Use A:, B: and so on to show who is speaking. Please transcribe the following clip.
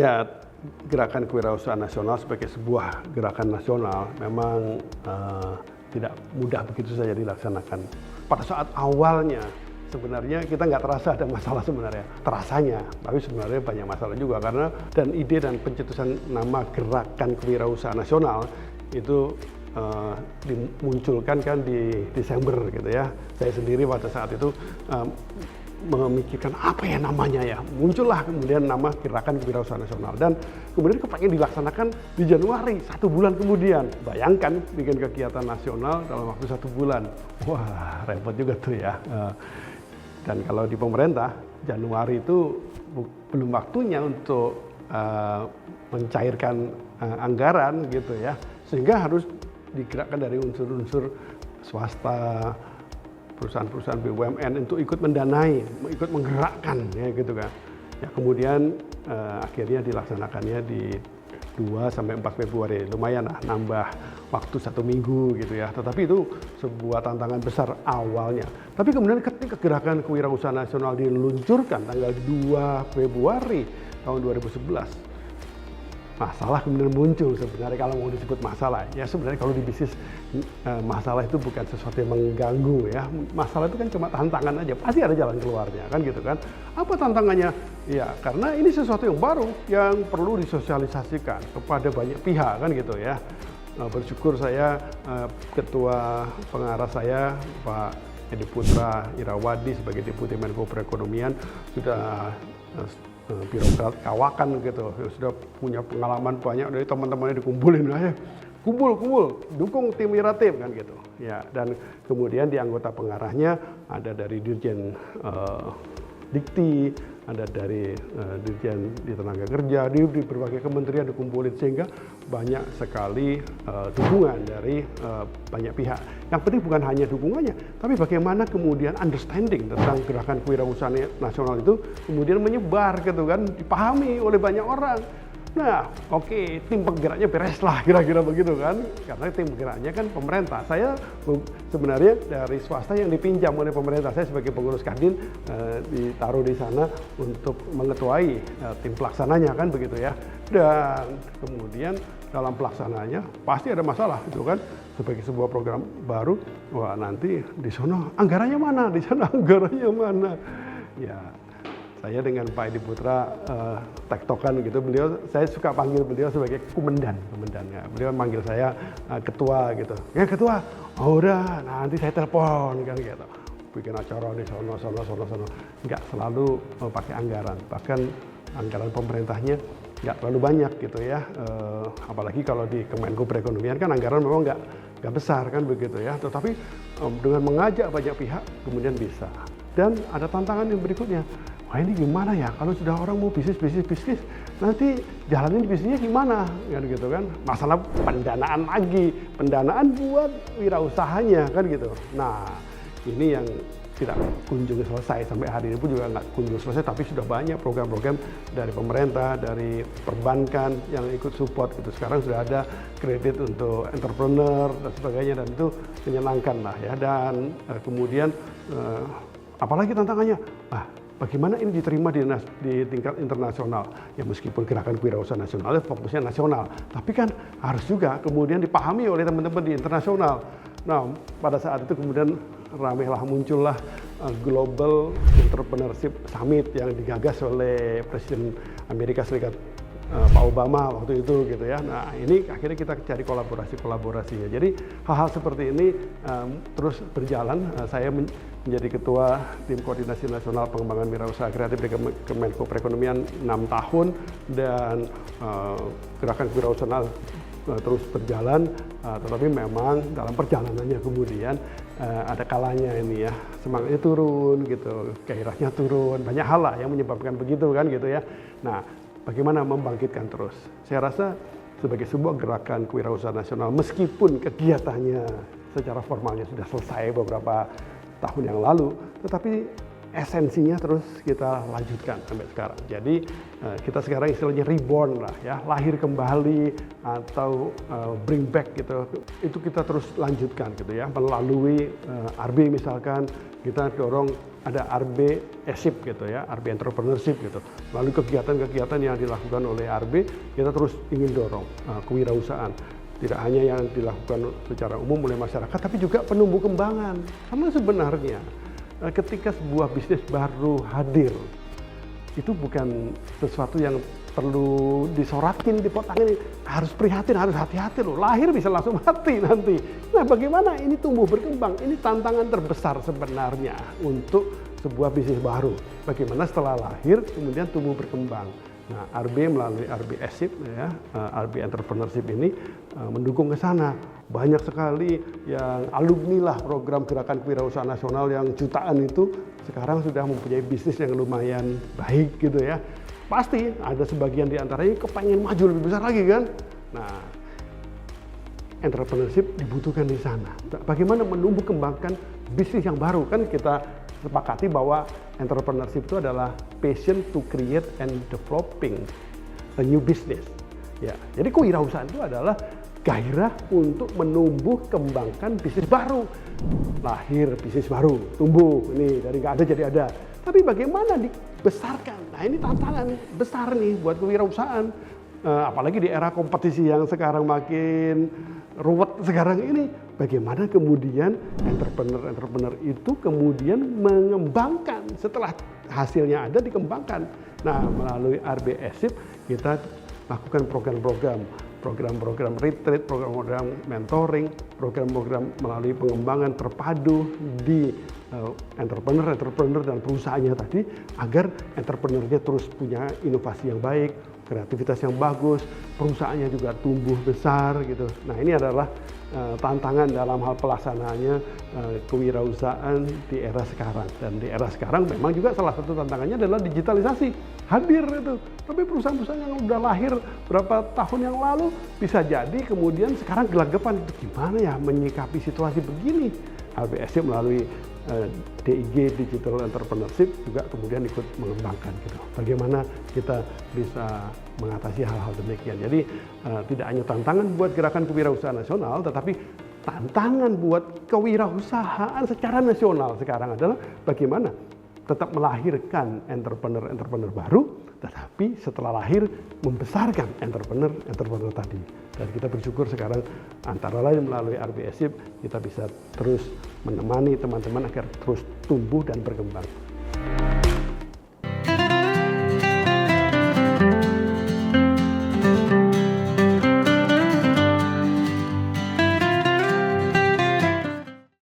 A: Ya, gerakan kewirausahaan nasional sebagai sebuah gerakan nasional memang tidak mudah begitu saja dilaksanakan. Pada saat awalnya sebenarnya kita nggak terasa ada masalah sebenarnya, terasanya, tapi sebenarnya banyak masalah juga karena dan ide dan pencetusan nama gerakan kewirausahaan nasional itu dimunculkan kan di Desember gitu ya. Saya sendiri pada saat itu memikirkan apa ya namanya ya, muncullah kemudian nama gerakan kewirausahaan nasional dan kemudian kepengen dilaksanakan di Januari 1 bulan kemudian. Bayangkan bikin kegiatan nasional dalam waktu 1 bulan, wah repot juga tuh ya. Dan kalau di pemerintah Januari itu belum waktunya untuk mencairkan anggaran gitu ya, sehingga harus digerakkan dari unsur-unsur swasta, perusahaan-perusahaan BUMN untuk ikut mendanai, ikut menggerakkan ya gitu kan. Ya kemudian akhirnya dilaksanakannya di 2 sampai 4 Februari. Lumayan lah nambah waktu 1 minggu gitu ya. Tetapi itu sebuah tantangan besar awalnya. Tapi kemudian ketika gerakan kewirausahaan nasional diluncurkan tanggal 2 Februari tahun 2011, masalah kemudian muncul sebenarnya kalau mau disebut masalah. Ya sebenarnya kalau di bisnis masalah itu bukan sesuatu yang mengganggu ya. Masalah itu kan cuma tantangan aja, pasti ada jalan keluarnya kan gitu kan. Apa tantangannya? Ya karena ini sesuatu yang baru yang perlu disosialisasikan kepada banyak pihak kan gitu ya. Bersyukur saya ketua pengarah saya Pak Edi Putra Irawadi sebagai Deputi Menko Perekonomian sudah birokrat kawakan gitu, sudah punya pengalaman banyak dari teman-temannya dikumpulin aja, kumpul dukung tim Iratim kan gitu ya. Dan kemudian di anggota pengarahnya ada dari Dirjen Dikti, ada dari Dirjen di Tenaga Kerja, di berbagai kementerian dikumpulin sehingga banyak sekali dukungan dari banyak pihak. Yang penting bukan hanya dukungannya, tapi bagaimana kemudian understanding tentang gerakan kewirausahaan nasional itu kemudian menyebar gitu kan, dipahami oleh banyak orang. Nah, oke, tim penggeraknya beres lah kira-kira begitu kan, karena tim penggeraknya kan pemerintah. Saya sebenarnya dari swasta yang dipinjam oleh pemerintah, saya sebagai pengurus Kadin ditaruh di sana untuk mengetuai tim pelaksananya kan begitu ya. Dan kemudian dalam pelaksananya pasti ada masalah gitu kan, sebagai sebuah program baru, wah nanti di sana anggarannya mana, di sana anggarannya mana. Ya, saya dengan Pak Edi Putra tektokan gitu, saya suka panggil beliau sebagai komandan ya. Beliau manggil saya ketua gitu. Ya ketua, oh udah nanti saya telepon kan gitu. Bikin acara di sono. Nggak selalu pakai anggaran, bahkan anggaran pemerintahnya nggak terlalu banyak gitu ya. Apalagi kalau di Kemenko Perekonomian kan anggaran memang nggak besar kan begitu ya. Tetapi dengan mengajak banyak pihak kemudian bisa. Dan ada tantangan yang berikutnya. Wah ini gimana ya kalau sudah orang mau bisnis nanti jalanin bisnisnya gimana kan gitu kan, masalah pendanaan lagi, pendanaan buat wirausahanya kan gitu. Nah ini yang tidak kunjung selesai sampai hari ini pun juga nggak kunjung selesai, tapi sudah banyak program-program dari pemerintah, dari perbankan yang ikut support gitu. Sekarang sudah ada kredit untuk entrepreneur dan sebagainya, dan itu menyenangkan lah ya. Dan kemudian apalagi tantangannya, bagaimana ini diterima di tingkat internasional? Ya meskipun gerakan kewirausahaan nasional fokusnya nasional, tapi kan harus juga kemudian dipahami oleh teman-teman di internasional. Nah pada saat itu kemudian muncullah Global Entrepreneurship Summit yang digagas oleh Presiden Amerika Serikat Pak Obama waktu itu gitu ya. Nah ini akhirnya kita cari kolaborasinya. Jadi hal-hal seperti ini terus berjalan. Saya menjadi ketua tim koordinasi nasional pengembangan wirausaha kreatif di Kemenko Perekonomian 6 tahun dan gerakan kewirausahaan terus berjalan, tetapi memang dalam perjalanannya kemudian ada kalanya ini ya, semangatnya turun gitu, gairahnya turun, banyak hal lah yang menyebabkan begitu kan gitu ya. Nah bagaimana membangkitkan terus? Saya rasa sebagai sebuah gerakan kewirausahaan nasional, meskipun kegiatannya secara formalnya sudah selesai beberapa tahun yang lalu, tetapi esensinya terus kita lanjutkan sampai sekarang. Jadi kita sekarang istilahnya reborn lah ya, lahir kembali atau bring back gitu. Itu kita terus lanjutkan gitu ya, melalui RB misalkan kita dorong ada RB ESIP gitu ya, RB Entrepreneurship gitu. Melalui kegiatan-kegiatan yang dilakukan oleh RB, kita terus ingin dorong kewirausahaan. Tidak hanya yang dilakukan secara umum oleh masyarakat, tapi juga penumbuh kembangan. Karena sebenarnya ketika sebuah bisnis baru hadir, itu bukan sesuatu yang perlu disorakin, dipotongin. Harus prihatin, harus hati-hati loh. Lahir bisa langsung mati nanti. Nah, bagaimana ini tumbuh berkembang? Ini tantangan terbesar sebenarnya untuk sebuah bisnis baru. Bagaimana setelah lahir kemudian tumbuh berkembang. Nah, RB melalui RB ESIP ya, RB Entrepreneurship ini mendukung ke sana. Banyak sekali yang alumni lah program Gerakan Kewirausahaan Nasional yang jutaan itu sekarang sudah mempunyai bisnis yang lumayan baik gitu ya. Pasti ada sebagian di antaranya kepengen maju lebih besar lagi kan. Nah, entrepreneurship dibutuhkan di sana. Bagaimana menumbuh kembangkan bisnis yang baru, kan kita sepakati bahwa entrepreneurship itu adalah passion to create and developing a new business. Ya, jadi kewirausahaan itu adalah gairah untuk menumbuh kembangkan bisnis baru. Lahir bisnis baru, tumbuh, ini dari nggak ada jadi ada. Tapi bagaimana dibesarkan? Nah, ini tantangan besar nih buat kewirausahaan. Apalagi di era kompetisi yang sekarang makin ruwet sekarang ini, bagaimana kemudian entrepreneur itu kemudian mengembangkan setelah hasilnya ada dikembangkan. Nah, melalui RB ESIP kita lakukan program-program retreat, program-program mentoring, program-program melalui pengembangan terpadu di entrepreneur dan perusahaannya tadi, agar entrepreneurnya terus punya inovasi yang baik, kreativitas yang bagus, perusahaannya juga tumbuh besar gitu. Nah, ini adalah tantangan dalam hal pelaksanaannya kewirausahaan di era sekarang. Dan di era sekarang memang juga salah satu tantangannya adalah digitalisasi. Hadir itu. Tapi perusahaan-perusahaan yang udah lahir berapa tahun yang lalu bisa jadi kemudian sekarang gelagapan. Gimana ya menyikapi situasi begini? RBSC melalui DIG Digital Entrepreneurship juga kemudian ikut mengembangkan gitu. Bagaimana kita bisa mengatasi hal-hal demikian. Jadi tidak hanya tantangan buat Gerakan Kewirausahaan Nasional, tetapi tantangan buat kewirausahaan secara nasional sekarang adalah bagaimana tetap melahirkan entrepreneur baru, tetapi setelah lahir membesarkan entrepreneur tadi. Dan kita bersyukur sekarang antara lain melalui RB ESIP kita bisa terus menemani teman-teman agar terus tumbuh dan berkembang.